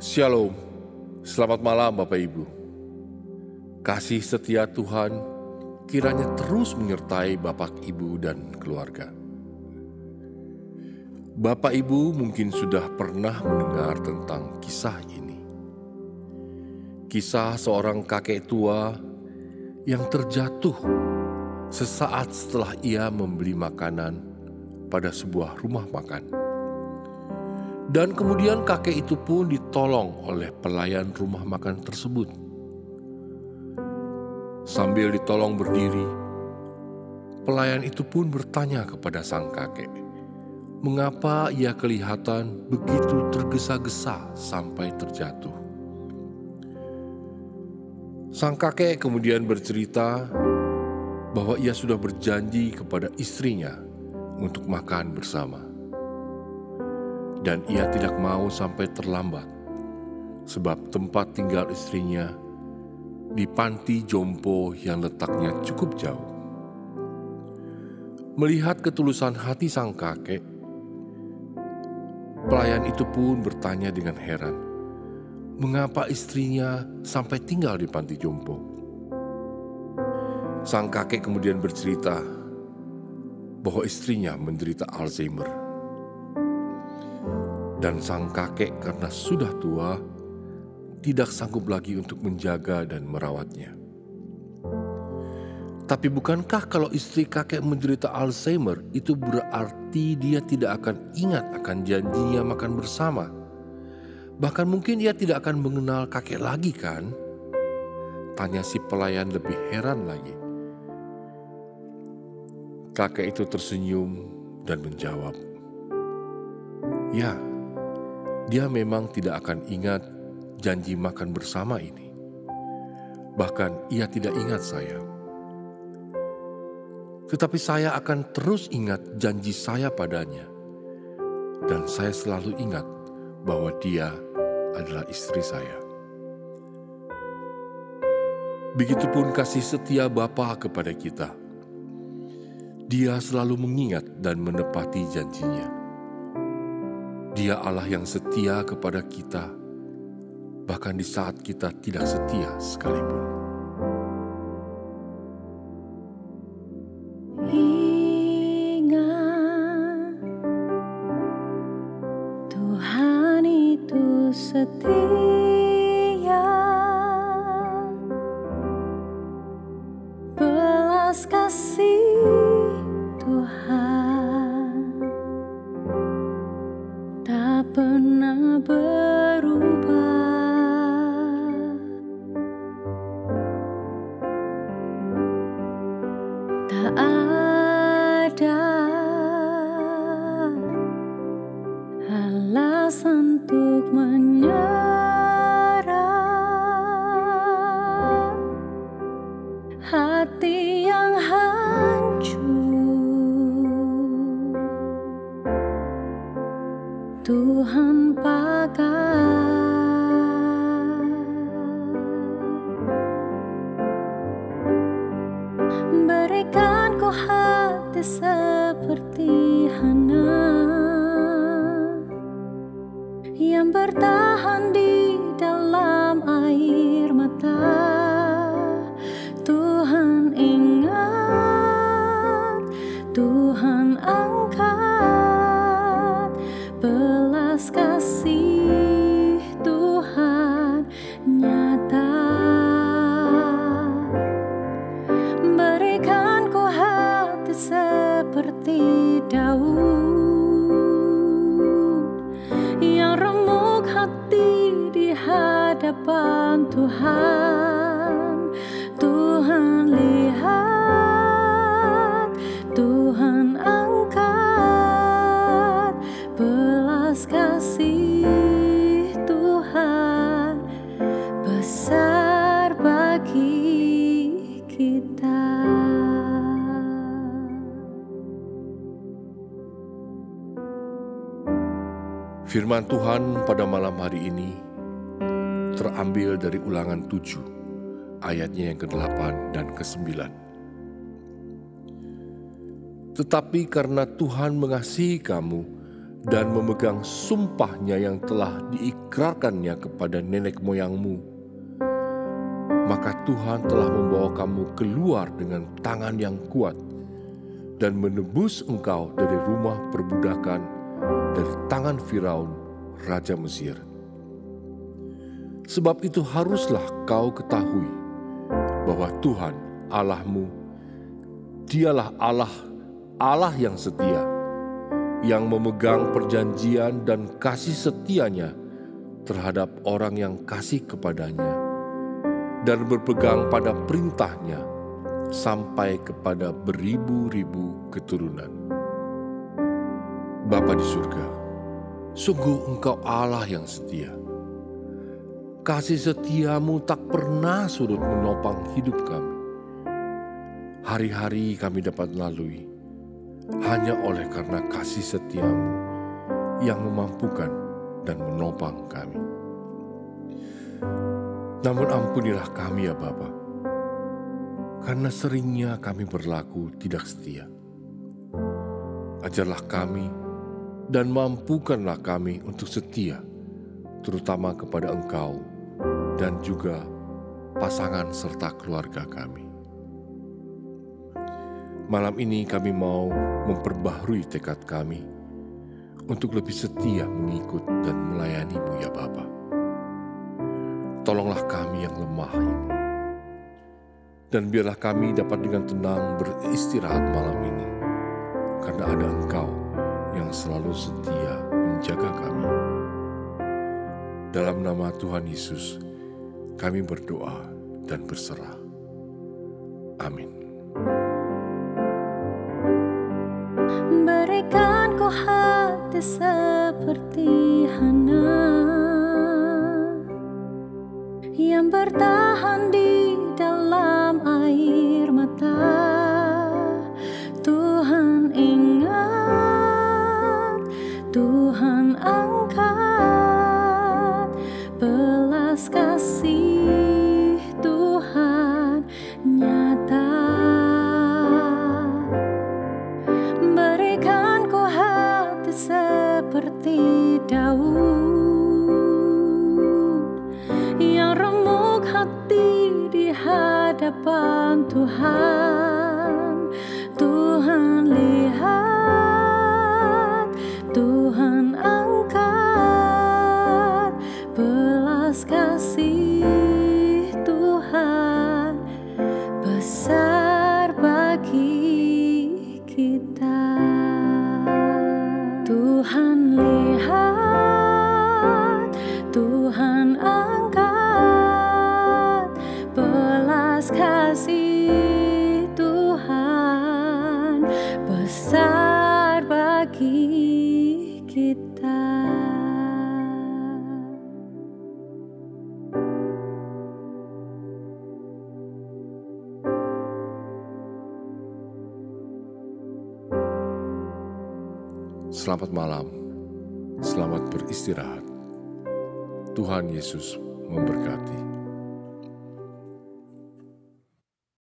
Shalom, selamat malam Bapak Ibu. Kasih setia Tuhan kiranya terus menyertai Bapak Ibu dan keluarga. Bapak Ibu mungkin sudah pernah mendengar tentang kisah ini. Kisah seorang kakek tua yang terjatuh sesaat setelah ia membeli makanan pada sebuah rumah makan. Dan kemudian kakek itu pun ditolong oleh pelayan rumah makan tersebut. Sambil ditolong berdiri, pelayan itu pun bertanya kepada sang kakek, mengapa ia kelihatan begitu tergesa-gesa sampai terjatuh. Sang kakek kemudian bercerita bahwa ia sudah berjanji kepada istrinya untuk makan bersama. Dan ia tidak mau sampai terlambat, sebab tempat tinggal istrinya di panti jompo yang letaknya cukup jauh. Melihat ketulusan hati sang kakek, pelayan itu pun bertanya dengan heran, mengapa istrinya sampai tinggal di panti jompo. Sang kakek kemudian bercerita bahwa istrinya menderita Alzheimer. Dan sang kakek karena sudah tua, tidak sanggup lagi untuk menjaga dan merawatnya. Tapi bukankah kalau istri kakek menderita Alzheimer, itu berarti dia tidak akan ingat akan janjinya makan bersama? Bahkan mungkin ia tidak akan mengenal kakek lagi kan? Tanya si pelayan lebih heran lagi. Kakek itu tersenyum dan menjawab, "Ya, dia memang tidak akan ingat janji makan bersama ini. Bahkan ia tidak ingat saya. Tetapi saya akan terus ingat janji saya padanya. Dan saya selalu ingat bahwa dia adalah istri saya." Begitupun kasih setia Bapa kepada kita. Dia selalu mengingat dan menepati janjinya. Dia Allah yang setia kepada kita, bahkan di saat kita tidak setia sekalipun. Ingat, Tuhan itu setia, belas kasih Tuhan tak pernah berubah. Tak ada alasan untuk menyerah. Hati yang hancur Tuhan pakai. Berikan ku hati seperti Hana yang bertahan di dalam air mata. Tuhan ingat, Tuhan angkat, belas kasih Tuhan nyata. Berikan ku hati seperti Daud yang remuk hati di hadapan Tuhan. Tuhan lihat, Tuhan angkat, belas kasih Tuhan besar bagi kita. Firman Tuhan pada malam hari ini terambil dari Ulangan 7, ayatnya yang ke-8 dan ke-9. Tetapi karena Tuhan mengasihi kamu dan memegang sumpahnya yang telah diikrarkannya kepada nenek moyangmu, maka Tuhan telah membawa kamu keluar dengan tangan yang kuat dan menebus engkau dari rumah perbudakan, dari tangan Firaun, Raja Mesir. Sebab itu haruslah kau ketahui bahwa Tuhan Allahmu, Dialah Allah yang setia, yang memegang perjanjian dan kasih setianya terhadap orang yang kasih kepadanya, dan berpegang pada perintahnya sampai kepada beribu-ribu keturunan. Bapa di surga, sungguh Engkau Allah yang setia. Kasih setiamu tak pernah surut menopang hidup kami. Hari-hari kami dapat lalui hanya oleh karena kasih setiamu yang memampukan dan menopang kami. Namun ampunilah kami ya Bapa, karena seringnya kami berlaku tidak setia. Ajarlah kami dan mampukanlah kami untuk setia, terutama kepada Engkau dan juga pasangan serta keluarga kami. Malam ini kami mau memperbaharui tekad kami untuk lebih setia mengikut dan melayani-Mu ya Bapa. Tolonglah kami yang lemah ini, dan biarlah kami dapat dengan tenang beristirahat malam ini, karena ada Engkau yang selalu setia menjaga kami. Dalam nama Tuhan Yesus, kami berdoa dan berserah. Amin. Berikan ku hati seperti Hana yang bertahan di dalam air mata. Tuhan ingat, Tuhan angkat, belas kasih Tuhan nyata. Berikan ku hati seperti Daud yang remuk hati di hadapan Tuhan. Tuhan lihat, Tuhan angkat, belas kasih Tuhan besar bagi kita. Tuhan lihat, Tuhan angkat, belas kasih Tuhan besar bagi kita. Selamat malam, selamat beristirahat. Tuhan Yesus memberkati.